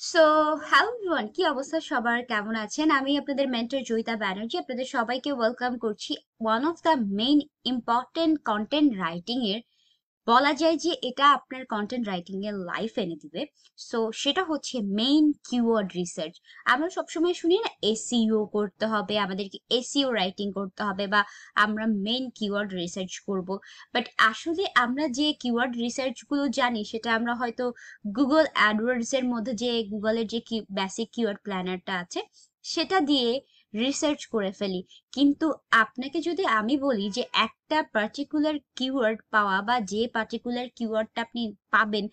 So hello everyone, কি অবস্থা সবার? কেমন আছেন? আমি আপনাদের মেন্টর জয়িতা ব্যানার্জি আপনাদের সবাইকে ওয়েলকাম করছি one of the main important content writing এর। বলা যায় যে এটা আপনার কন্টেন্ট রাইটিং এর লাইফ এনে দিবে। সো সেটা হচ্ছে মেইন কিওয়ার্ড রিসার্চ। আমরা সবসময় শুনি না এসইও করতে হবে, আমাদেরকে এসইও রাইটিং করতে হবে, বা আমরা মেইন কিওয়ার্ড রিসার্চ করব। বাট আসলে আমরা যে কিওয়ার্ড রিসার্চ গুলো জানি সেটা আমরা হয়তো গুগল অ্যাডওয়ার্ডস এর মধ্যে যে গুগলের যে বেসিক কিওয়ার্ড প্ল্যানারটা আছে সেটা দিয়ে রিসার্চ করে ফেলি। কিন্তু আপনাকে যদি আমি বলি যে একটা পার্টিকুলার কিওয়ার্ড পাওয়া বা যে পার্টিকুলার কিওয়ার্ডটা আপনি পাবেন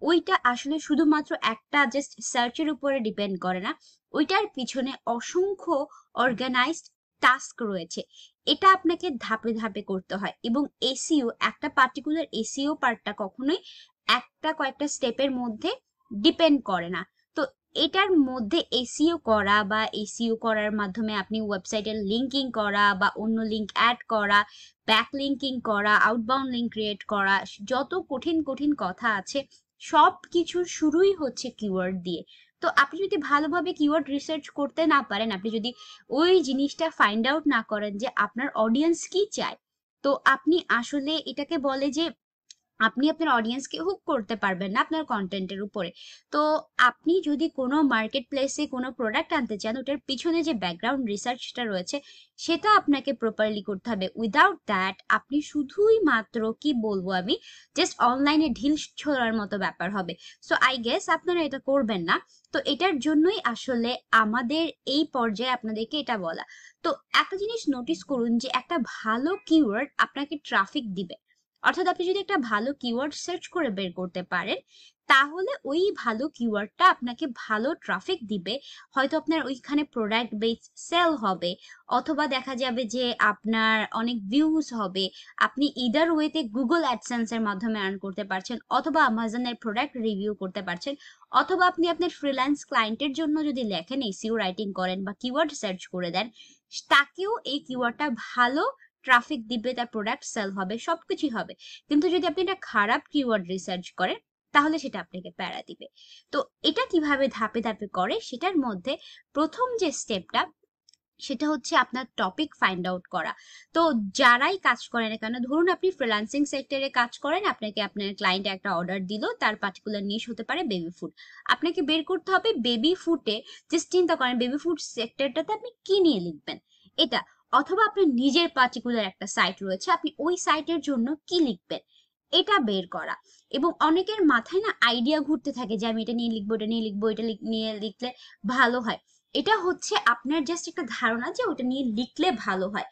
ওইটা আসলে শুধুমাত্র একটা জাস্ট সার্চের উপরে ডিপেন্ড করে না, ওইটার পিছনে অসংখ্য অর্গানাইজড টাস্ক রয়েছে। এটা আপনাকে ধাপে ধাপে করতে হয়, এবং এসইও একটা পার্টিকুলার এসইও পার্টটা কখনোই একটা কয়েকটা স্টেপের মধ্যে ডিপেন্ড করে না। তো এটার মধ্যে এসইও করা বা এসইও করার মাধ্যমে আপনি ওয়েবসাইটের লিঙ্কিং করা বা অন্য লিঙ্ক অ্যাড করা, ব্যাক লিঙ্কিং করা, আউটবাউন্ড লিঙ্ক ক্রিয়েট করা, যত কঠিন কঠিন কথা আছে সব কিছুর শুরুই হচ্ছে কিওয়ার্ড দিয়ে। তো আপনি যদি ভালোভাবে কিওয়ার্ড রিসার্চ করতে না পারেন, আপনি যদি ওই জিনিসটা ফাইন্ড আউট না করেন যে আপনার অডিয়েন্স কি চায়, তো আপনি আসলে এটাকে বলে যে আপনি আপনার অডিয়েন্সকে হুক করতে পারবেন না আপনার কন্টেন্টের উপরে। তো আপনি যদি কোনো মার্কেট প্লেসে কোনো প্রোডাক্ট আনতে চান, ওটার পিছনে যে ব্যাকগ্রাউন্ড রিসার্চটা রয়েছে সেটা আপনাকে প্রপারলি করতে হবে। উইদাউট দ্যাট আপনি শুধুই মাত্র কি বলবো আমি, জাস্ট অনলাইনে ঢিল ছোড়ার মতো ব্যাপার হবে। সো আই গেস আপনারা এটা করবেন না। তো এটার জন্যই আসলে আমাদের এই পর্যায়ে আপনাদেরকে এটা বলা। তো একটা জিনিস নোটিস করুন যে একটা ভালো কিওয়ার্ড আপনাকে ট্রাফিক দিবে। অর্থাৎ আপনি যদি একটা ভালো কিওয়ার্ড সার্চ করে বের করতে পারেন তাহলে ওই ভালো কিওয়ার্ডটা আপনাকে ভালো ট্রাফিক দিবে। হয়তো আপনার ওইখানে প্রোডাক্ট বেস সেল হবে, অথবা দেখা যাবে যে আপনার অনেক ভিউজ হবে। আপনি ইদার ওয়েতে গুগল অ্যাডসেন্স এর মাধ্যমে আর্ন করতে পারছেন, অথবা আমাজনের প্রোডাক্ট রিভিউ করতে পারছেন, অথবা আপনি আপনার ফ্রিল্যান্স ক্লায়েন্টের জন্য যদি লেখেন, এসইও রাইটিং করেন বা কিওয়ার্ড সার্চ করে দেন, তাকেও এই কিওয়ার্ডটা ভালো ট্রাফিক দিবে, তার প্রোডাক্ট সেল হবে, সবকিছুই হবে। কিন্তু যদি আপনি একটা খারাপ কিওয়ার্ড রিসার্চ করেন তাহলে সেটা আপনাকে প্যারা দিবে। তো এটা কিভাবে ধাপে ধাপে করে সেটার মধ্যে প্রথম যে স্টেপটা সেটা হচ্ছে আপনার টপিক ফাইন্ড আউট করা। তো যারাই কাজ করে না কেন, ধরুন আপনি ফ্রিল্যান্সিং সেক্টরে কাজ করেন, আপনাকে আপনার ক্লায়েন্ট একটা অর্ডার দিল, তার পার্টিকুলার নিশ হতে পারে বেবি ফুড। আপনাকে বের করতে হবে বেবি ফুডে, জাস্ট চিন্তা করেন বেবি ফুড সেক্টরটাতে আপনি কি নিয়ে লিখবেন এটা। অথবা আপনার নিজের পার্টিকুলার একটা সাইট রয়েছে, আপনি ওই সাইটের জন্য কি লিখবেন এটা বের করা। এবং অনেকের মাথায় না আইডিয়া ঘুরতে থাকে যে আমি এটা নিয়ে লিখবো, এটা নিয়ে লিখবো, এটা নিয়ে লিখলে ভালো হয়। এটা হচ্ছে আপনার জাস্ট একটা ধারণা যে ওটা নিয়ে লিখলে ভালো হয়।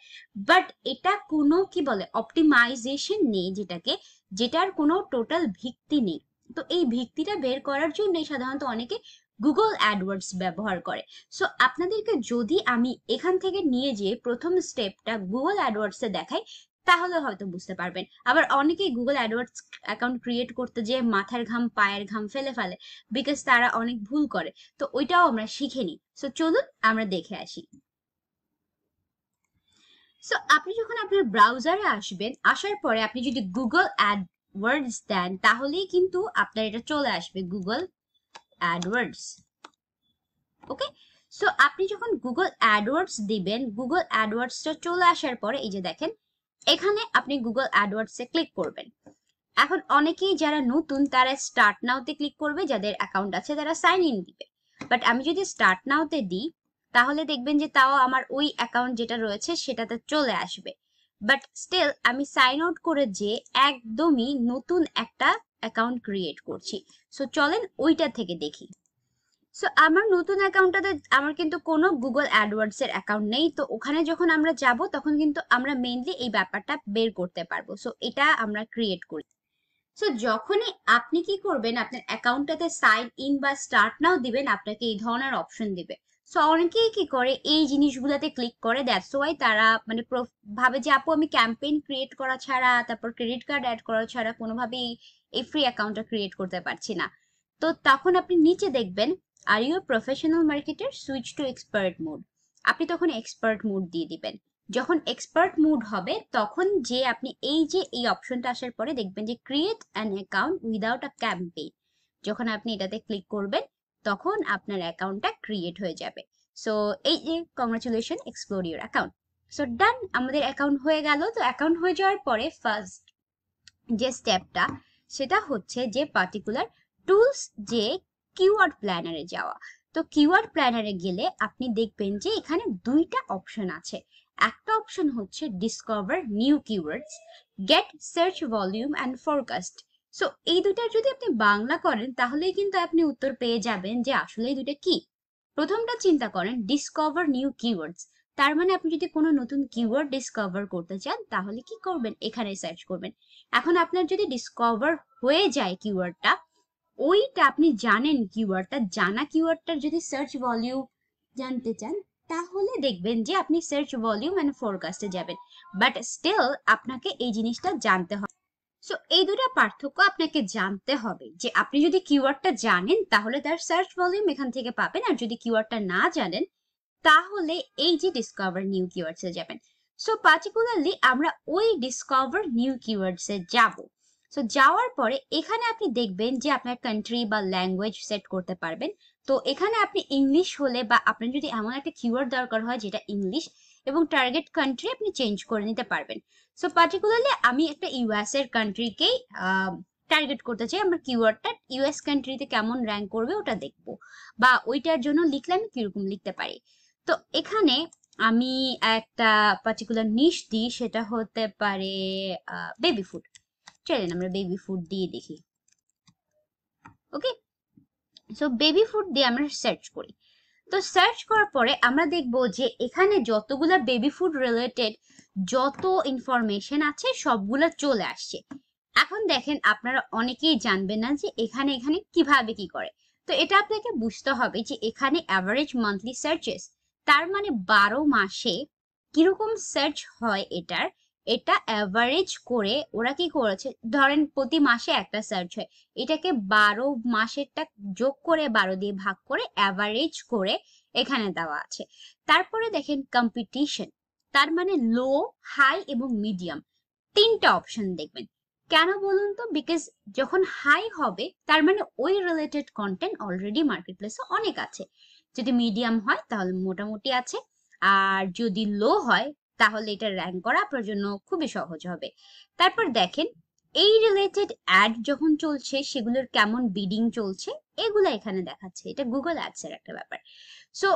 বাট এটা কোনো কি বলে অপটিমাইজেশন নেই, যেটার কোনো টোটাল ভিত্তি নেই। তো এই ভিত্তিটা বের করার জন্যই সাধারণত অনেকে গুগল অ্যাডওয়ার্ডস ব্যবহার করে। সো আপনাদেরকে যদি আমি এখান থেকে নিয়ে যেয়ে প্রথম স্টেপটা গুগল অ্যাডওয়ার্ডসে দেখাই তাহলে হয়তো বুঝতে পারবেন। আবার অনেকেই গুগল অ্যাডওয়ার্ডস অ্যাকাউন্ট ক্রিয়েট করতে যেয়ে মাথার ঘাম পায়ের ঘাম ফেলে ফেলে, বিকজ তারা অনেক ভুল করে। তো ওইটাও আমরা শিখে নিই। সো চলুন আমরা দেখে আসি। সো আপনি যখন আপনার ব্রাউজারে আসবেন, আসার পরে আপনি যদি গুগল অ্যাডওয়ার্ডস দেন তাহলেই কিন্তু আপনার এটা চলে আসবে, গুগল অ্যাডওয়ার্ডস। ওকে। সো আপনি যখন গুগল অ্যাডওয়ার্ডস দিবেন, গুগল অ্যাডওয়ার্ডসটা চলে আসার পরে এই যে দেখেন এখানে আপনি গুগল অ্যাডওয়ার্ডসে ক্লিক করবেন। এখন অনেকেই যারা নতুন তারা স্টার্ট নাওতে ক্লিক করবে, যাদের অ্যাকাউন্ট আছে তারা সাইন ইন দিবে। বাট আমি যদি স্টার্ট নাওতে দিই তাহলে দেখবেন যে তাও আমার ওই অ্যাকাউন্ট যেটা রয়েছে সেটাতে চলে আসবে। বাট স্টিল আমি সাইন আউট করে যে একদমই নতুন একটা অ্যাকাউন্ট ক্রিয়েট করছি। সো চলেন ওইটা থেকে দেখি। সো আমার নতুন অ্যাকাউন্টটাতে আমার কিন্তু কোনো গুগল অ্যাডওয়ার্ডস এর অ্যাকাউন্ট নেই। তো ওখানে যখন আমরা যাব তখন কিন্তু আমরা মেইনলি এই ব্যাপারটা বের করতে পারবো। সো এটা আমরা ক্রিয়েট করি। সো যখনই আপনি কি করবেন, আপনার অ্যাকাউন্টটাতে সাইন ইন বা স্টার্ট নাও দিবেন, আপনাকে এই ধরনের অপশন দিবে। সো অনেকেই কি করে এই জিনিসগুলোতে ক্লিক করে, দ্যাটস ওয়াই তারা মানে ভাবে যে আপু আমি ক্যাম্পেইন ক্রিয়েট করা ছাড়া, তারপর ক্রেডিট কার্ড অ্যাড করা ছাড়া কোনোভাবেই এই ফ্রি অ্যাকাউন্টটা ক্রিয়েট করতে পারছি না। তো তখন আপনি নিচে দেখবেন are you professional marketer, switch to expert mode. আপনি তখন এক্সপার্ট মোড দিয়ে দিবেন। যখন এক্সপার্ট মুড হবে তখন যে আপনি এই অপশনটা আসার পরে দেখবেন যে create an account without a campaign. যখন আপনি এটাতে ক্লিক করবেন তখন আপনার অ্যাকাউন্টটা ক্রিয়েট হয়ে যাবে। সো এই যে congratulation, explore your account. So done, আমাদের অ্যাকাউন্ট হয়ে গেল। তো অ্যাকাউন্ট হয়ে যাওয়ার পরে ফার্স্ট যে স্টেপটা সেটা হচ্ছে যে পার্টিকুলার টুলস, যে কিওয়ার্ড প্ল্যানারে যাওয়া। তো কিওয়ার্ড প্ল্যানারে গেলে আপনি দেখবেন যে এখানে দুইটা অপশন আছে। একটা অপশন হচ্ছে discover new keywords, get search volume and forecast. So এই দুইটার যদি আপনি বাংলা করেন তাহলেই কিন্তু আপনি উত্তর পেয়ে যাবেন যে আসলে এই দুইটা কি। প্রথমটা চিন্তা করেন, ডিসকভার নিউ কিওয়ার্ডস, তার মানে আপনি যদি কোনো নতুন কিওয়ার্ড ডিসকভার করতে চান তাহলে কি করবেন, এখানে সার্চ করবেন। এখন আপনার যদি ডিসকভার হয়ে যায় কিওয়ার্ডটা, ওইটা আপনি জানেন কিওয়ার্ডটা, জানা কিওয়ার্ডটার যদি সার্চ ভলিউম জানতে চান তাহলে দেখবেন যে আপনি সার্চ ভলিউম এন্ড ফোরকাস্টে যাবেন। বাট স্টিল আপনাকে এই জিনিসটা জানতে হবে। সো এই দুটা পার্থক্য আপনাকে জানতে হবে, যে আপনি যদি কিওয়ার্ডটা জানেন তাহলে তার সার্চ ভলিউম এখান থেকে পাবেন, আর যদি কিওয়ার্ডটা না জানেন তাহলে এই যে ডিসকভার নিউ কিওয়ার্ডস এ যাবেন। সো পার্টিকুলারলি আমরা ওই ডিসকভার নিউ কিওয়ার্ডস এ যাব। সো যাওয়ার পরে এখানে আপনি দেখবেন যে আপনার কান্ট্রি বা ল্যাঙ্গুয়েজ সেট করতে পারবেন। তো এখানে আপনি ইংলিশ হলে, বা আপনার যদি এমন একটা কিওয়ার্ড দরকার হয় যেটা ইংলিশ, এবং টার্গেট কান্ট্রি আপনি চেঞ্জ করে নিতে পারবেন। সো পার্টিকুলারলি আমি একটা ইউএস এর কান্ট্রিকেই টার্গেট করতে চাই। আমার কিওয়ার্ডটা ইউএস কান্ট্রিতে কেমন র্যাঙ্ক করবে ওটা দেখবো, বা ওইটার জন্য লিখলে আমি কিরকম লিখতে পারি। তো এখানে আমি একটা পার্টিকুলার নিশ দিই, সেটা হতে পারে বেবি ফুড। চলেন আমরা বেবি ফুড দিয়ে দেখি। ওকে, সো বেবি ফুড দিয়ে আমরা সার্চ করি। তো সার্চ করার পরে আমরা দেখব যে এখানে যতগুলা বেবি ফুড রিলেটেড যত ইনফরমেশন আছে সবগুলা চলে আসছে। এখন দেখেন, আপনারা অনেকেই জানবেন না যে এখানে এখানে কিভাবে কি করে। তো এটা আপনাকে বুঝতে হবে যে এখানে অ্যাভারেজ মান্থলি সার্চেস, তার মানে 12 মাসে কিরকম সার্চ হয় এটার, এটা অ্যাভারেজ করে ওরা কি করেছে, ধরেন প্রতি মাসে একটা সার্চ হয়, এটাকে 12 মাসেরটা যোগ করে 12 দিয়ে ভাগ করে অ্যাভারেজ করে এখানে দেওয়া আছে। তারপরে দেখেন কম্পিটিশন, তার মানে লো, হাই এবং মিডিয়াম, তিনটা অপশন দেখবেন। কেন বলুন তো? বিকজ যখন হাই হবে তার মানে ওই রিলেটেড কন্টেন্ট অলরেডি মার্কেট প্লেসে অনেক আছে, যদি মিডিয়াম হয় তাহলে মোটামুটি আছে, আর যদি লো হয় তাহলে এটা র্যাঙ্ক করা আপনার জন্য খুবই সহজ হবে। তারপর দেখেন এই রিলেটেড অ্যাড যখন চলছে সেগুলোর কেমন বিডিং চলছে, এগুলো এখানে দেখাচ্ছে। এটা গুগল অ্যাডস এর একটা ব্যাপার। সো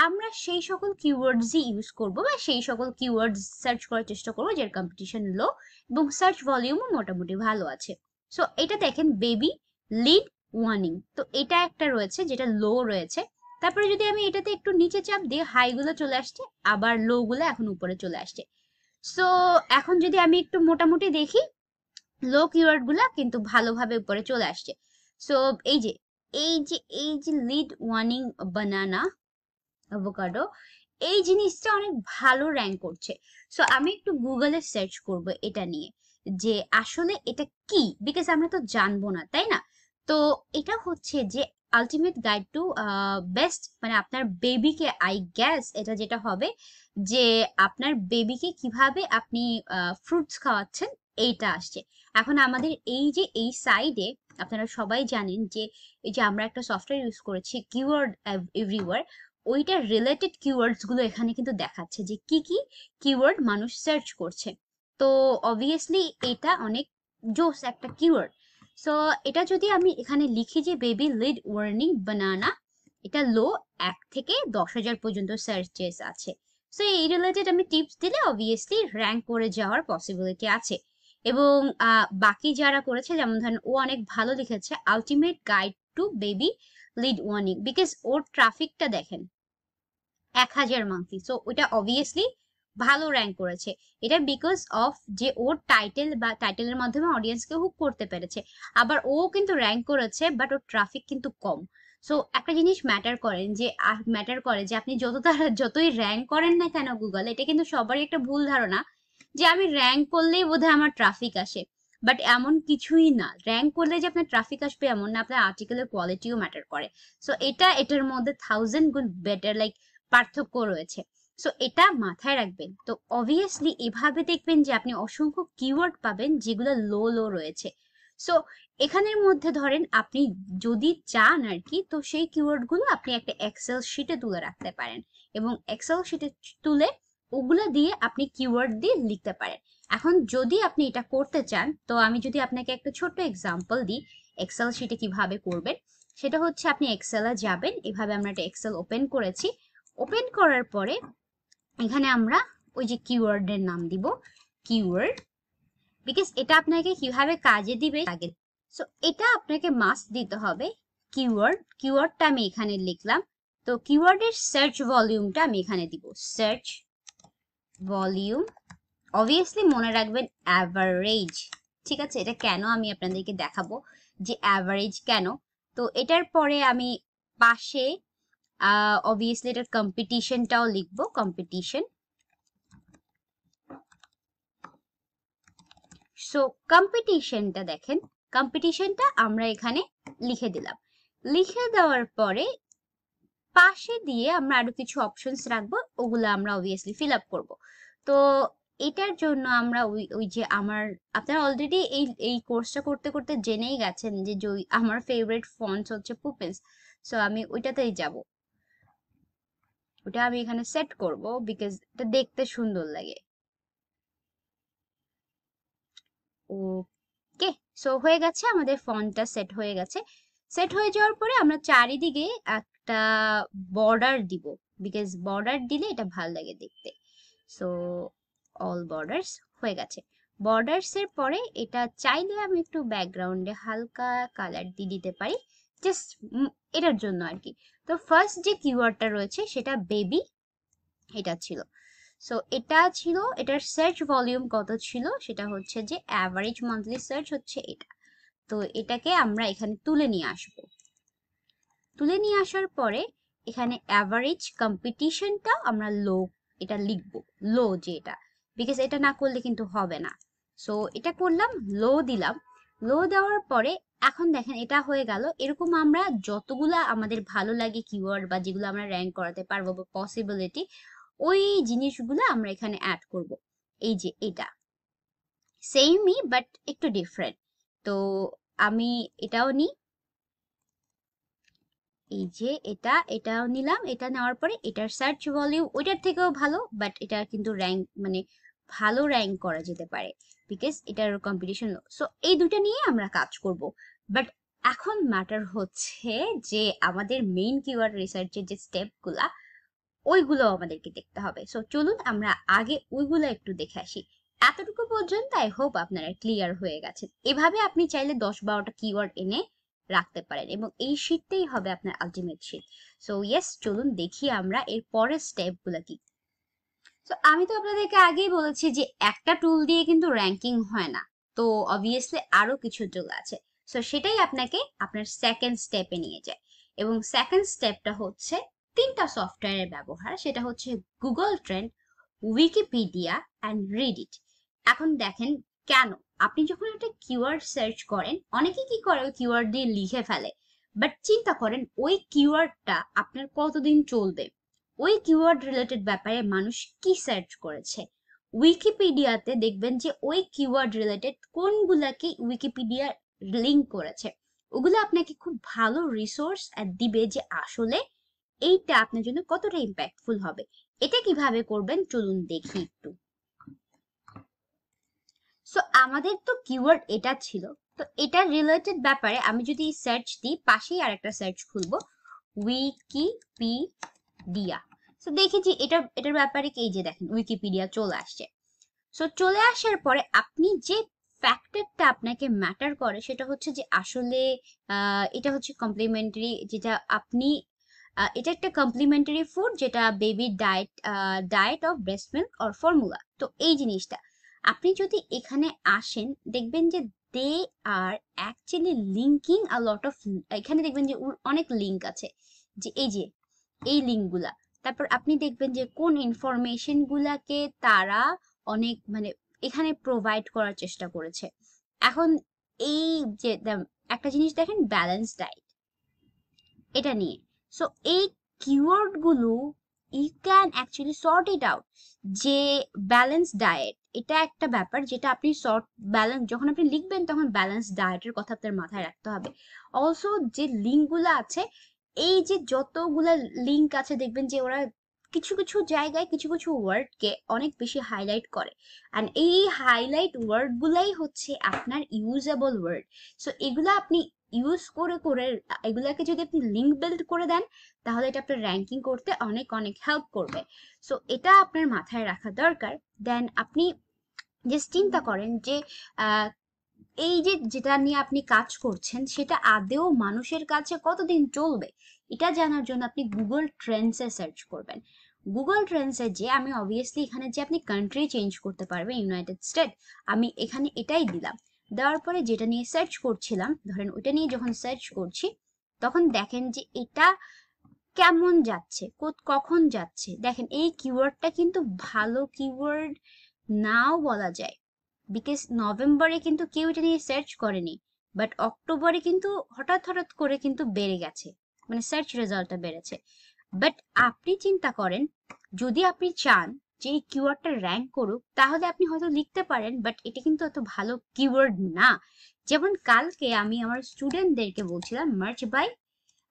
আমরা সেই সকল কিওয়ার্ডসই ইউজ করব, বা সেই সকল কিওয়ার্ডস সার্চ করার চেষ্টা করবো যার কম্পিটিশন লো এবং সার্চ ভলিউমও মোটামুটি ভালো আছে। সো এটা দেখেন বেবি লিড ওয়ার্নিং, তো এটা একটা রয়েছে যেটা লো রয়েছে। তারপরে যদি আমি এটাতে একটু নিচে চাপ দিই, হাই গুলো চলে আসছে, আবার লো গুলো এখন উপরে চলে আসছে। সো এখন যদি আমি একটু মোটামুটি দেখি, লো কিওয়ার্ড গুলা কিন্তু ভালোভাবে উপরে চলে আসছে। সো এই যে লিড ওয়ার্নিং বানানা অ্যাভোকাডো, এই জিনিসটা অনেক ভালো র্যাঙ্ক করছে। সো আমি একটু গুগলে সার্চ করব এটা নিয়ে, যে আসলে এটা কি, বিকজ আমরা তো জানবো না, তাই না? তো এটা হচ্ছে যে আলটিমেট গাইড টু বেস্ট, মানে আপনার বেবিকে, আই গ্যাস এটা যেটা হবে যে আপনার বেবিকে কিভাবে আপনি ফ্রুটস খাওয়াচ্ছেন, এইটা আসছে। এখন আমাদের এই যে এই সাইডে আপনারা সবাই জানেন যে এই যে আমরা একটা সফটওয়্যার ইউজ করেছি কিওয়ার্ড এভরিওয়্যার, ওইটার রিলেটেড কিওয়ার্ডস গুলো এখানে কিন্তু দেখাচ্ছে যে কি কি কিওয়ার্ড মানুষ সার্চ করছে। তো অবভিয়াসলি এটা অনেক জোস একটা কিওয়ার্ড। সো এটা যদি আমি এখানে লিখি যে বেবি লিড ওয়ার্নিং বানানা, এটা লো 1 থেকে 10,000 পর্যন্ত সার্চেস আছে। সো এই রিলেটেড আমি টিপস দিলে অবভিয়াসলি র্যাঙ্ক করে যাওয়ার পসিবিলিটি আছে। এবং বাকি যারা করেছে, যেমন ধরেন ও অনেক ভালো লিখেছে ultimate guide to baby led ওয়ার্নিং, বিকজ ওর ট্রাফিকটা দেখেন 1,000 মান্থলি। সো ওটা অবভিয়াসলি ভালো র্যাঙ্ক করেছে। এটা বিকজ অফ যে ওর টাইটেল বা টাইটেলের মাধ্যমে অডিয়েন্সকে হুক করতে পেরেছে। আবার ও কিন্তু র্যাঙ্ক করেছে, বাট ওর ট্রাফিক কিন্তু কম। সো একটা জিনিস ম্যাটার করে যে আপনি যতই র্যাঙ্ক করেন না কেন গুগল, এটা কিন্তু সবারই একটা ভুল ধারণা যে আমি র্যাঙ্ক করলেই বোধহয় আমার ট্রাফিক আসে। বাট এমন কিছুই না, র্যাঙ্ক করলে যে আপনার ট্রাফিক আসবে এমন না, আপনার আর্টিকেলের কোয়ালিটিও ম্যাটার করে। সো এটার মধ্যে 1000 গুণ বেটার, লাইক পার্থক্য রয়েছে। সো এটা মাথায় রাখবেন। তো অবভিয়াসলি এভাবে দেখবেন যে আপনি অসংখ্য কিওয়ার্ড পাবেন যেগুলো লো লো রয়েছে। সো এখানের মধ্যে ধরেন আপনি যদি চান আর কি, তো সেই কিওয়ার্ড গুলো আপনি একটা এক্সেল শিটে তুলে রাখতে পারেন, এবং এক্সেল শিটে তুলে ওগুলা দিয়ে আপনি কিওয়ার্ড দিয়ে লিখতে পারেন। এখন যদি আপনি এটা করতে চান, তো আমি যদি আপনাকে একটা ছোট্ট এক্সাম্পল দিই এক্সেল শিটে কিভাবে করবেন, সেটা হচ্ছে আপনি এক্সেলে যাবেন, এভাবে আমরা একটা এক্সেল ওপেন করেছি। ওপেন করার পরে এখানে আমরা ওই যে কিওয়ার্ডের নাম দিব কিওয়ার্ড, বিকজ এটা আপনাকে কিভাবে কাজে দিবে আগে। সো এটা আপনাকে মাস্ট দিতে হবে কিওয়ার্ড। কিওয়ার্ডটা আমি এখানে লিখলাম। তো কিওয়ার্ডের সার্চ ভলিউমটা আমি এখানে দিব সার্চ ভলিউম। অবভিয়াসলি মনে রাখবেন অ্যাভারেজ, ঠিক আছে? এটা কেন আমি আপনাদেরকে দেখাবো যে অ্যাভারেজ কেন। তো এটার পরে আমি পাশে অবভিয়াসলি এটার কম্পিটিশনটাও লিখবো, কম্পিটিশন। সো কম্পিটিশনটা দেখেন, কম্পিটিশনটা আমরা এখানে লিখে দিলাম। লিখে দেওয়ার পরে পাশে দিয়ে আমরা আরো কিছু অপশনস রাখবো, ওগুলো আমরা অবভিয়াসলি ফিল আপ করবো। তো এটার জন্য আমরা ওই ওই যে আমার, আপনারা অলরেডি এই কোর্সটা করতে করতে জেনেই গেছেন যে আমার ফেভারিট ফন্টস হচ্ছে পুপেন্স। সো আমি ওইটাতেই যাব, ওটা আমি এখানে সেট করব বিকজ এটা দেখতে সুন্দর লাগে। ওকে, সো হয়ে গেছে, আমাদের ফন্টটা সেট হয়ে গেছে। সেট হয়ে যাওয়ার পরে আমরা চারিদিকে একটা বর্ডার দিব, বিকজ বর্ডার দিলে এটা ভালো লাগে দেখতে। সো অল বর্ডার্স হয়ে গেছে। বর্ডার্স এর পরে এটা চাইলে আমি একটু ব্যাকগ্রাউন্ডে হালকা কালার দিয়ে দিতে পারি, জাস্ট এটার জন্য আর কি। তো ফার্স্ট যে কিওয়ার্ডটা রয়েছে সেটা বেবি, এটা ছিল। সো এটা ছিল, এটার সার্চ ভলিউম কত ছিল, সেটা হচ্ছে যে অ্যাভারেজ মান্থলি সার্চ হচ্ছে এটা। তো এটাকে আমরা এখানে তুলে নিয়ে আসব। তুলে নিয়ে আসার পরে এখানে অ্যাভারেজ কম্পিটিশনটা আমরা লো, এটা লিখব লো, যে এটা, বিকজ এটা না করলে কিন্তু হবে না। সো এটা করলাম, লো দিলাম। লো দেওয়ার পরে এখন দেখেন এটা হয়ে গেল। এরকম আমরা যতগুলা আমাদের ভালো লাগে কিওয়ার্ড বা যেগুলো আমরা র্যাঙ্ক করাতে পারবো বা পসিবিলিটি, ওই জিনিসগুলো আমরা এখানে অ্যাড করব। এই যে এটা সেমই বাট একটু ডিফারেন্ট। তো আমি এটাও নিই, এই যে এটাও নিলাম। এটা নেওয়ার পরে এটার সার্চ ভলিউম ওইটার থেকেও ভালো, বাট এটা কিন্তু র্যাঙ্ক মানে ভালো র্যাঙ্ক করা যেতে পারে বিকজ এটার কম্পিটিশন লো। সো এই দুটো নিয়ে আমরা কাজ করব। বাট এখন ম্যাটার হচ্ছে যে আমাদের মেইন কিওয়ার্ড রিসার্চের যে স্টেপগুলা, ওইগুলো আমাদেরকে দেখতে হবে। সো চলুন আমরা আগে ওইগুলো একটু দেখে আসি। এতটুকু পর্যন্ত আই হোপ আপনারা ক্লিয়ার হয়ে গেছেন। এভাবে আপনি চাইলে 10-12টা কিওয়ার্ড এনে রাখতে পারেন এবং এই শীটটাই হবে আপনার আলটিমেট শীট। সো ইয়েস, চলুন দেখি আমরা এর পরের স্টেপগুলো কি। তো আমি তো আপনাদেরকে আগেই বলেছি যে একটা টুল দিয়ে কিন্তু র্যাঙ্কিং হয় না, তো অবভিয়াসলি আরো কিছু টুল আছে। সো সেটাই আপনাকে আপনার সেকেন্ড স্টেপে নিয়ে যায়, এবং সেকেন্ড স্টেপটা হচ্ছে 3টা সফটওয়্যারের ব্যবহার। সেটা হচ্ছে গুগল ট্রেন্ড, উইকিপিডিয়া অ্যান্ড রিডিট। এখন দেখেন কেন, আপনি যখন একটা কিওয়ার্ড সার্চ করেন, অনেকে কি করে ওই কিওয়ার্ড দিয়ে লিখে ফেলে, বাট চিন্তা করেন ওই কিওয়ার্ডটা আপনার কতদিন চলবে, ওই কিওয়ার্ড রিলেটেড ব্যাপারে মানুষ কি সার্চ করেছে। উইকিপিডিয়াতে দেখবেন যে ওই কিওয়ার্ড রিলেটেড কোনগুলাকে উইকিপিডিয়া লিংক করেছে, ওগুলো আপনাকে খুব ভালো রিসোর্স দিবে যে আসলে এইটা আপনার জন্য কতটা ইম্প্যাক্টফুল হবে। এটা কিভাবে করবেন চলুন দেখি একটু। সো আমাদের তো কিওয়ার্ড এটা ছিল, তো এটা রিলেটেড ব্যাপারে আমি যদি সার্চ দিই, পাশেই আরেকটা সার্চ খুলবো উইকিপিডিয়া। সো দেখেছি এটার ব্যাপারে কি, এই যে দেখেন উইকিপিডিয়া চলে আসছে। সো চলে আসার পরে আপনি যে ফ্যাক্টরটা আপনাকে ম্যাটার করে সেটা হচ্ছে যে আসলে এটা হচ্ছে কমপ্লিমেন্টারি, যেটা আপনি এটা একটা কমপ্লিমেন্টারি ফুড, যেটা baby diet of breast milk or formula. তো এই জিনিসটা আপনি যদি এখানে আসেন দেখবেন যে they are actually linking a lot of, এখানে দেখবেন যে অনেক লিঙ্ক আছে, যে এই যে এই লিঙ্কগুলা। তারপর আপনি দেখবেন যে কোন ইনফরমেশন গুলাকে তারা অনেক মানে এখানে প্রোভাইড করার চেষ্টা করেছে। এখন এই যে একটা জিনিস দেখেন ব্যালেন্স ডায়েট, এটা নিয়ে। সো এই কিওয়ার্ড গুলো you can actually sort it out যে ব্যালেন্স ডায়েট এটা একটা ব্যাপার যেটা আপনি ব্যালেন্স যখন আপনি লিখবেন তখন ব্যালেন্স ডায়েটের কথা আপনার মাথায় রাখতে হবে। অলসো যে লিঙ্কগুলো আছে, এই যে যতগুলা লিঙ্ক আছে দেখবেন যে ওরা কিছু কিছু জায়গায় কিছু কিছু ওয়ার্ডকে অনেক বেশি হাইলাইট করে, অ্যান্ড এই হাইলাইট ওয়ার্ডগুলাই হচ্ছে আপনার ইউজেবল ওয়ার্ড। সো এগুলা আপনি ইউজ করে করে এগুলাকে যদি আপনি লিঙ্ক বিল্ড করে দেন তাহলে এটা আপনার র্যাঙ্কিং করতে অনেক অনেক হেল্প করবে। সো এটা আপনার মাথায় রাখা দরকার। দেন আপনি জাস্ট চিন্তা করেন যে এই যে যেটা নিয়ে আপনি কাজ করছেন সেটা আদেও মানুষের কাছে কতদিন চলবে, এটা জানার জন্য আপনি গুগল ট্রেন্ডসে সার্চ করবেন। গুগল ট্রেন্ডসে যে আমি অবভিয়াসলি এখানে যে আপনি কান্ট্রি চেঞ্জ করতে পারবেন ইউনাইটেড স্টেট, আমি এখানে এটাই দিলাম। দেওয়ার পরে যেটা নিয়ে সার্চ করছিলাম, ধরেন ওইটা নিয়ে যখন সার্চ করছি তখন দেখেন যে এটা কেমন যাচ্ছে, কখন যাচ্ছে। দেখেন এই কিওয়ার্ডটা কিন্তু ভালো কিওয়ার্ড নাও বলা যায়, বিকজ নভেম্বরে কিন্তু কেউ এটা নিয়ে সার্চ করেনি, বাট অক্টোবরে কিন্তু হঠাৎ হঠাৎ করে কিন্তু বেড়ে গেছে, মানে সার্চ রেজাল্টটা বেড়েছে। বাট আপনি চিন্তা করেন যদি আপনি চান যে এই কিওয়ার্ডটা র্যাঙ্ক করুক তাহলে আপনি হয়তো লিখতে পারেন, বাট এটা কিন্তু এত ভালো কিওয়ার্ড না। যেমন কালকে আমি আমার স্টুডেন্টদেরকে বলছিলাম মার্চ বাই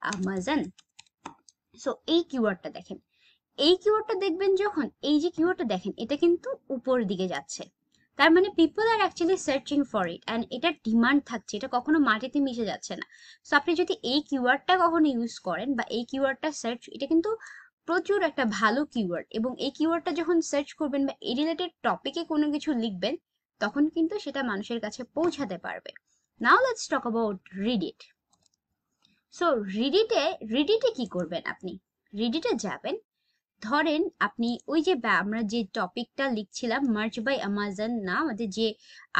আমাজন। সো এই কিওয়ার্ডটা দেখেন, এই কিওয়ার্ডটা দেখবেন যখন এই যে কিওয়ার্ডটা দেখেন এটা কিন্তু উপরের দিকে যাচ্ছে, তার মানে people are actually searching for it, and এটার ডিমান্ড থাকছে, এটা কখনো মাটিতে মিশে যাচ্ছে না। সো আপনি যদি এই কিওয়ার্ডটা কখনো ইউজ করেন বা এই কিওয়ার্ডটা সার্চ, এটা কিন্তু প্রচুর একটা ভালো কিওয়ার্ড, এবং এই কিওয়ার্ডটা যখন সার্চ করবেন বা এই রিলেটেড টপিকে কোনো কিছু লিখবেন তখন কিন্তু সেটা মানুষের কাছে পৌঁছাতে পারবে। Now let's talk about Reddit. So রিডিটে কি করবেন আপনি, রিডিটে যাবেন, ধরেন আপনি ওই যে আমরা যে টপিকটা লিখছিলাম মার্চ বাই আমাজন, না আমাদের যে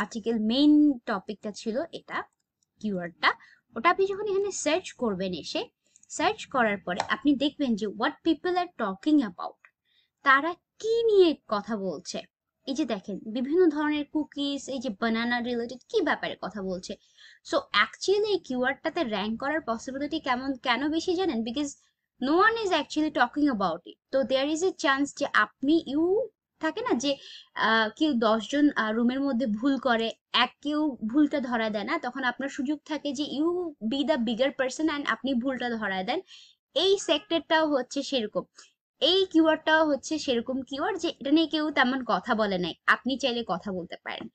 আর্টিকেল মেইন টপিকটা ছিল এটা কিওয়ার্ডটা, ওটা আপনি যখন এখানে সার্চ করবেন, এসে সার্চ করার পরে আপনি দেখবেন যে what people are talking about, তারা কি নিয়ে কথা বলছে। এই যে দেখেন বিভিন্ন ধরনের কুকিজ, এই যে বানানা রিলেটেড কি ব্যাপারে কথা বলছে। সো অ্যাকচুয়ালি এই কিওয়ার্ডটাতে র্যাঙ্ক করার পসিবিলিটি কেন বেশি জানেন, because no one is actually talking about it. তো দেয়ার ইজ এ চান্স যে আপনি থাকে না যে কেউ 10 জন রুমের মধ্যে ভুল করে, কেউ ভুলটা ধরা দেয় না, তখন আপনার সুযোগ থাকে যে you be the bigger person and আপনি ভুলটা ধরা দেন। এই সেক্টরটাও হচ্ছে সেরকম, এই কিওয়ার্ডটাও হচ্ছে সেরকম কিওয়ার্ড যে এটা নিয়ে কেউ তেমন কথা বলে নাই, আপনি চাইলে কথা বলতে পারেন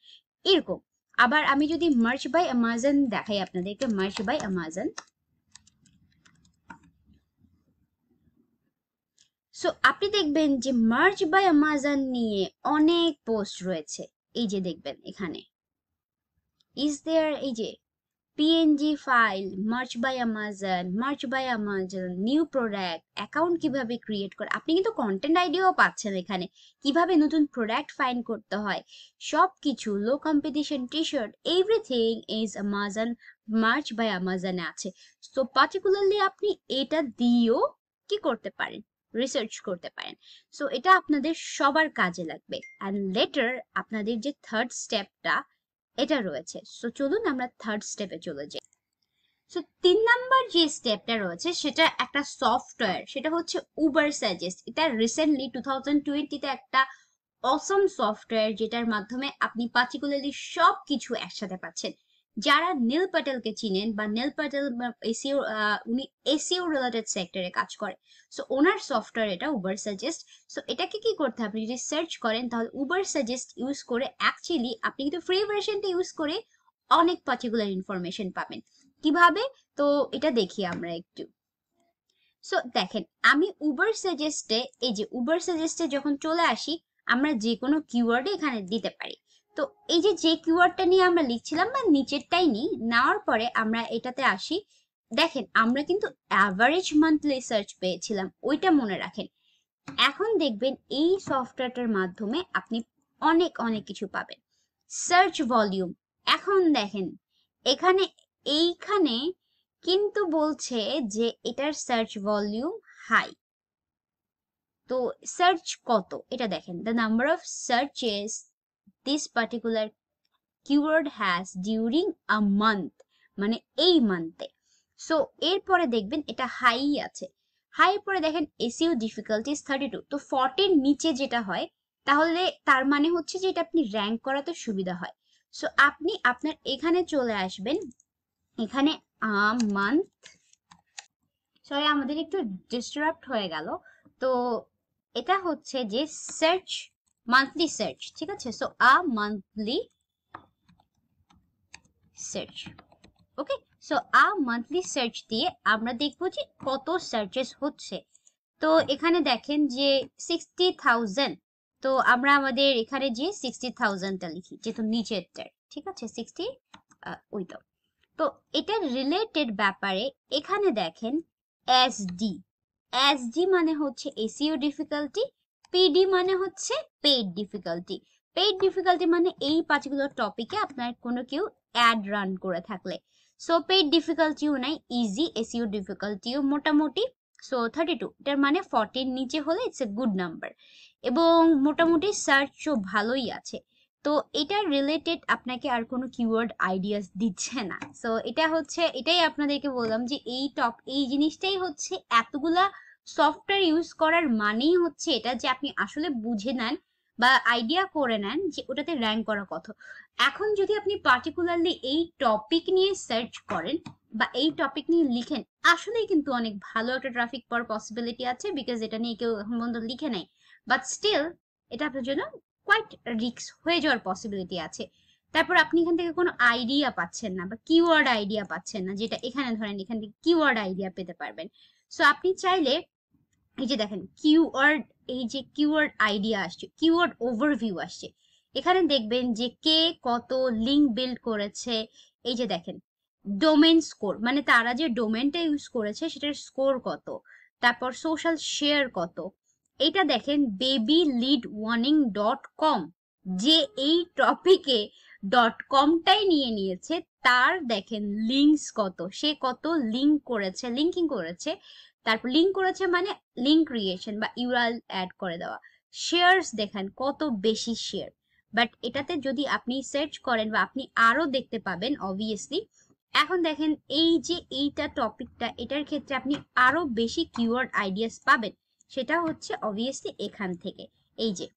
এরকম। আবার আমি যদি মার্চ বাই আমাজন দেখাই আপনাদেরকে, মার্চ বাই আমাজন, সো আপনি দেখবেন যে মার্চ বাই আমাজন নিয়ে অনেক পোস্ট রয়েছে। এই যে দেখবেন এখানে ইজ দেয়ার, এই যে PNG file, merch by Amazon, new product, account কিভাবে ক্রিয়েট করে, আপনি কিন্তু কন্টেন্ট আইডিয়াও পাচ্ছেন এখানে, কিভাবে নতুন প্রোডাক্ট ফাইন্ড করতে হয়, সব কিছু, low competition T shirt, everything is Amazon, merch by আমাজনে আছে। সো পার্টিকুলারলি আপনি এটা দিয়েও কি করতে পারেন, রিসার্চ করতে পারেন। সো এটা আপনাদের সবার কাজে লাগবে। অ্যান্ড লেটার আপনাদের যে থার্ড স্টেপটা এটা রয়েছে, সো চলুন আমরা থার্ড স্টেপে চলে যাই। সো 3 নাম্বার যে স্টেপটা রয়েছে সেটা একটা সফটওয়্যার, সেটা হচ্ছে উবার সাজেস্ট। এটা রিসেন্টলি 2020-তে একটা অসম সফটওয়্যার, যেটার মাধ্যমে আপনি পার্টিকুলারলি সব কিছু একসাথে পাচ্ছেন। যারা নীল প্যাটেলকে চিনেন, বা নীল প্যাটেল এসিও, উনি এসিও রিলেটেড সেক্টরে কাজ করে, সো ওনার সফটওয়্যার এটা উবার সাজেস্ট। সো এটাকে কি করতে হবে, আপনি যদি সার্চ করেন তাহলে উবার সাজেস্ট ইউজ করে অ্যাকচুয়ালি আপনি কিন্তু ফ্রি ভার্সনটা ইউজ করে অনেক পার্টিকুলার ইনফরমেশন পাবেন। কিভাবে, তো এটা দেখি আমরা একটু। সো দেখেন আমি উবার সাজেস্টে, এই যে উবার সাজেস্টে যখন চলে আসি, আমরা যে কোনো কিওয়ার্ডে এখানে দিতে পারি। তো এই যে কিওয়ার্ডটা নিয়ে আমরা লিখছিলাম বা নিচেরটাই নিই, নেওয়ার পরে আমরা এটাতে আসি, দেখেন আমরা কিন্তু অ্যাভারেজ মান্থলি সার্চ পেয়েছিলাম, ওইটা মনে রাখেন। এখন দেখবেন এই সফটওয়্যারটার মাধ্যমে আপনি অনেক অনেক কিছু পাবেন। সার্চ ভলিউম, এখন দেখেন এখানে এইখানে কিন্তু বলছে যে এটার সার্চ ভলিউম হাই। তো সার্চ কত এটা দেখেন, the number of searches this particular keyword has during a month, মানে এই মান্থে। সো এরপরে দেখবেন এটা হাই আছে। হাই পরে দেখেন এসইও ডিফিকাল্টি 32, তো 40 নিচে যেটা হয় তাহলে তার মানে হচ্ছে যে এটা আপনি র্যাঙ্ক করাতে সুবিধা হয়। সো আপনি আপনার এখানে চলে আসবেন, এখানে মান্থ, সরি আমাদের একটু ডিস্টারাপ্ট হয়ে গেল। তো এটা হচ্ছে যে সার্চ, মান্থলি সার্চ, ঠিক আছে? সো মান্থলি সার্চ, ওকে। সো মান্থলি সার্চ দিয়ে আমরা দেখবো যে কত সার্চেস হচ্ছে। তো এখানে দেখেন যে 60,000, তো আমরা আমাদের এখানে যে 60,000টা লিখি যেহেতু নিচেরটার, ঠিক আছে? 60 ওই তো। তো এটা রিলেটেড ব্যাপারে এখানে দেখেন এসডি, এসডি মানে হচ্ছে এসইও ডিফিকাল্টি, পিডি মানে হচ্ছে পেইড ডিফিকাল্টি। পেইড ডিফিকাল্টি মানে এই পার্টিকুলার টপিকে আপনার কোনো কেউ অ্যাড রান করে থাকলে। সো পেইড ডিফিকাল্টিও নাই, ইজি এসইও ডিফিকাল্টিও মোটামুটি। সো 32, এটার মানে 40 নিচে হলে ইটস এ গুড নাম্বার, এবং মোটামুটি সার্চও ভালোই আছে। তো এটা রিলেটেড আপনাকে আর কোনো কিওয়ার্ড আইডিয়াস দিচ্ছে না। সো এটা হচ্ছে, এটাই আপনাদেরকে বললাম যে এই জিনিসটাই হচ্ছে এতগুলা সফটওয়্যার ইউজ করার মানেই হচ্ছে এটা, যে আপনি আসলে বুঝে নেন বা আইডিয়া করে নেন যে ওটাতে র্যাঙ্ক করা কত। এখন যদি আপনি পার্টিকুলারলি এই টপিক নিয়ে সার্চ করেন বা এই টপিক নিয়ে লিখেন, আসলেই কিন্তু অনেক ভালো একটা ট্রাফিক পাওয়ার পসিবিলিটি আছে, বিকজ এটা নিয়ে কেউ এখন পর্যন্ত লিখে নাই। বাট স্টিল এটা আপনার জন্য কোয়াইট রিস্ক হয়ে যাওয়ার পসিবিলিটি আছে। তারপর আপনি এখান থেকে কোনো আইডিয়া পাচ্ছেন না বা কিওয়ার্ড আইডিয়া পাচ্ছেন না, যেটা এখানে ধরেন এখান থেকে কিওয়ার্ড আইডিয়া পেতে পারবেন। সো আপনি চাইলে এই যে দেখেন কিওয়ার্ড, এই যে কিওয়ার্ড আইডিয়া আসছে, কিওয়ার্ড ওভারভিউ আসছে, এখানে দেখবেন যে কে কত লিঙ্ক বিল্ড করেছে। এই যে দেখেন ডোমেন স্কোর, মানে তারা যে ডোমেনটা ইউজ করেছে সেটার স্কোর কত, তারপর সোশ্যাল শেয়ার কত। এটা দেখেন babyleadwarning.com, যে এই টপিকে .comটাই নিয়ে নিয়েছে, তার দেখেন লিঙ্কস কত, সে কত লিঙ্ক করেছে, লিঙ্কিং করেছে। তারপর লিঙ্ক করেছে মানে লিঙ্ক ক্রিয়েশন বা ইউআরএল অ্যাড করে দেওয়া। শেয়ারস দেখেন কত বেশি শেয়ার। বাট এটাতে যদি আপনি সার্চ করেন বা আপনি আরো দেখতে পাবেন অবভিয়াসলি। এখন দেখেন এই যে এইটা টপিকটা, এটার ক্ষেত্রে আপনি আরো বেশি কিওয়ার্ড আইডিয়াস পাবেন, সেটা হচ্ছে অবভিয়াসলি এখান থেকে। এই যে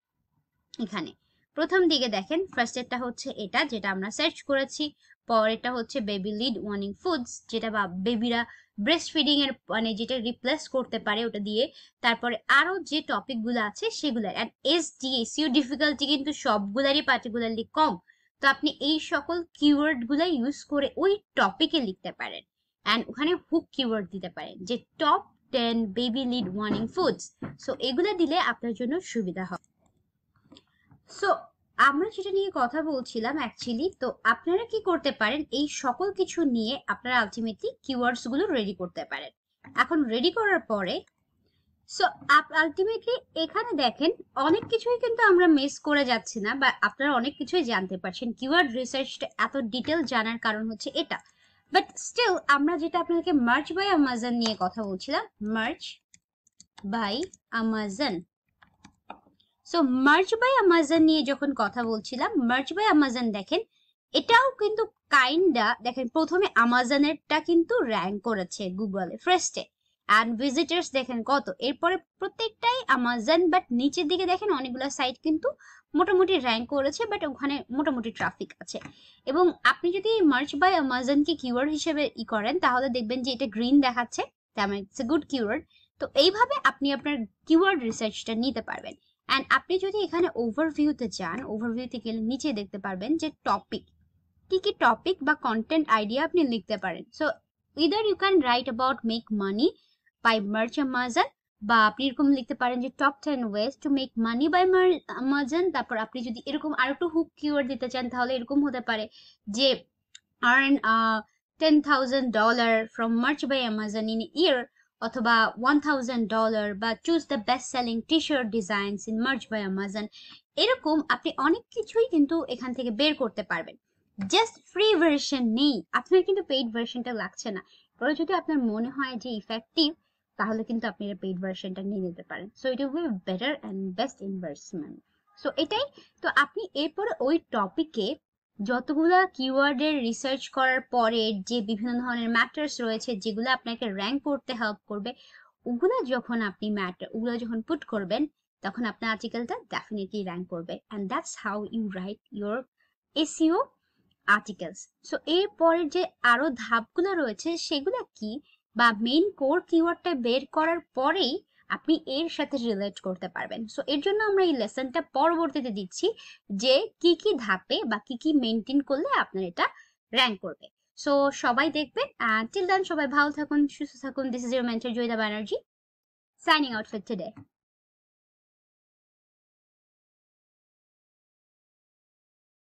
এখানে প্রথম দিকে দেখেন ফার্স্ট এরটা হচ্ছে এটা যেটা আমরা সার্চ করেছি, পরেরটা হচ্ছে বেবি লিড ওয়ার্নিং ফুডস, যেটা বা বেবিরা ব্রেস্ট ফিডিং এর মানে যেটা রিপ্লেস করতে পারে ওটা দিয়ে। তারপরে আরো যে টপিক গুলো আছে সেগুলো, এন্ড এসইও ডিফিকাল্টি কিন্তু সবগুলারই পার্টিকুলারলি কম। তো আপনি এই সকল কিওয়ার্ড গুলা ইউজ করে ওই টপিকে লিখতে পারেন, এন্ড ওখানে হুক কিওয়ার্ড দিতে পারেন যে top 10 baby led warning foods. So এগুলা দিলে আপনার জন্য সুবিধা হবে। সো আমরা যেটা নিয়ে কথা বলছিলাম অ্যাকচুয়ালি, তো আপনারা কি করতে পারেন, এই সকল কিছু নিয়ে আপনারা আলটিমেটলি কিওয়ার্ডস গুলো রেডি করতে পারেন। এখন রেডি করার পরে সো আলটিমেটলি এখানে দেখেন অনেক কিছুই কিন্তু আমরা মিস করে যাচ্ছি না, বা আপনারা অনেক কিছুই জানতে পারছেন। কিওয়ার্ড রিসার্চটা এত ডিটেল জানার কারণ হচ্ছে এটা। বাট স্টিল আমরা যেটা আপনাদেরকে মার্চ বাই আমাজন নিয়ে কথা বলছিলাম, merch by Amazon. So merch by Amazon নিয়ে যখন কথা বলছিলাম, মার্চ বাই আমাজন দেখেন এটাও কিন্তু কাইন্ডা, দেখেন প্রথমে আমাজনেরটা কিন্তু র্যাঙ্ক করেছে গুগলে ফার্স্টে, অ্যান্ড ভিজিটার্স দেখেন কত, এরপরে প্রত্যেকটাই আমাজন। বাট নিচের দিকে দেখেন অনেকগুলো সাইট কিন্তু মোটামুটি র্যাঙ্ক করেছে, বাট ওখানে মোটামুটি ট্রাফিক আছে। এবং আপনি যদি মার্চ বাই আমাজনকে কিওয়ার্ড হিসেবে করেন তাহলে দেখবেন যে এটা গ্রিন দেখাচ্ছে, তার মানে ইটস এ গুড কিওয়ার্ড। তো এইভাবে আপনি আপনার কিওয়ার্ড রিসার্চটা নিতে পারবেন। অ্যান্ড আপনি যদি এখানে ওভারভিউতে যান, ওভারভিউতে গেলে নিচে দেখতে পারবেন যে টপিক, কি কি টপিক বা কন্টেন্ট আইডিয়া আপনি লিখতে পারেন। So either you can write about make money by merch Amazon, বা আপনি এরকম লিখতে পারেন যে top 10 ways to make money by Amazon. তারপর আপনি যদি এরকম আরো একটু হুক কিওয়ার্ড দিতে চান তাহলে এরকম হতে পারে যে earn $10,000 from March by Amazon in a year, অথবা $1,000, বা choose the best selling T shirt designs in merch by Amazon. এরকম আপনি অনেক কিছুই কিন্তু এখান থেকে বের করতে পারবেন। জাস্ট ফ্রি ভার্সন নেই, আপনার কিন্তু পেইড ভার্সনটা লাগছে না। পরে যদি আপনার মনে হয় যে ইফেক্টিভ, তাহলে কিন্তু আপনি এর পেইড ভার্সনটা নিয়ে নিতে পারেন। So it will be better and best investment. So এটাই। তো আপনি এরপরে ওই টপিকে যতগুলা কিওয়ার্ডের রিসার্চ করার পরে যে বিভিন্ন ধরনের ম্যাটার্স রয়েছে যেগুলো আপনাকে র্যাঙ্ক করতে হেল্প করবে, ওগুলা যখন আপনি ওগুলা যখন পুট করবেন, তখন আপনার আর্টিকেলটা ডেফিনেটলি র্যাঙ্ক করবে। And that's how you write your SEO articles. So এর পরের যে আরো ধাপগুলো রয়েছে সেগুলো কি, বা মেইন কোর কিওয়ার্ডটা বের করার পরেই আপনি এর সাথে রিলেট করতে পারবেন। সো এর জন্য আমরা এই লেসনটা পরবর্তীতে দিচ্ছি, যে কি কি ধাপে বা কি কি মেনটেন করলে আপনার এটা র্যাঙ্ক করবে। সো সবাই দেখবেন। টিল দেন সবাই ভালো থাকুন, সুস্থ থাকুন। This is your mentor Joyita Banerjee, signing out for today.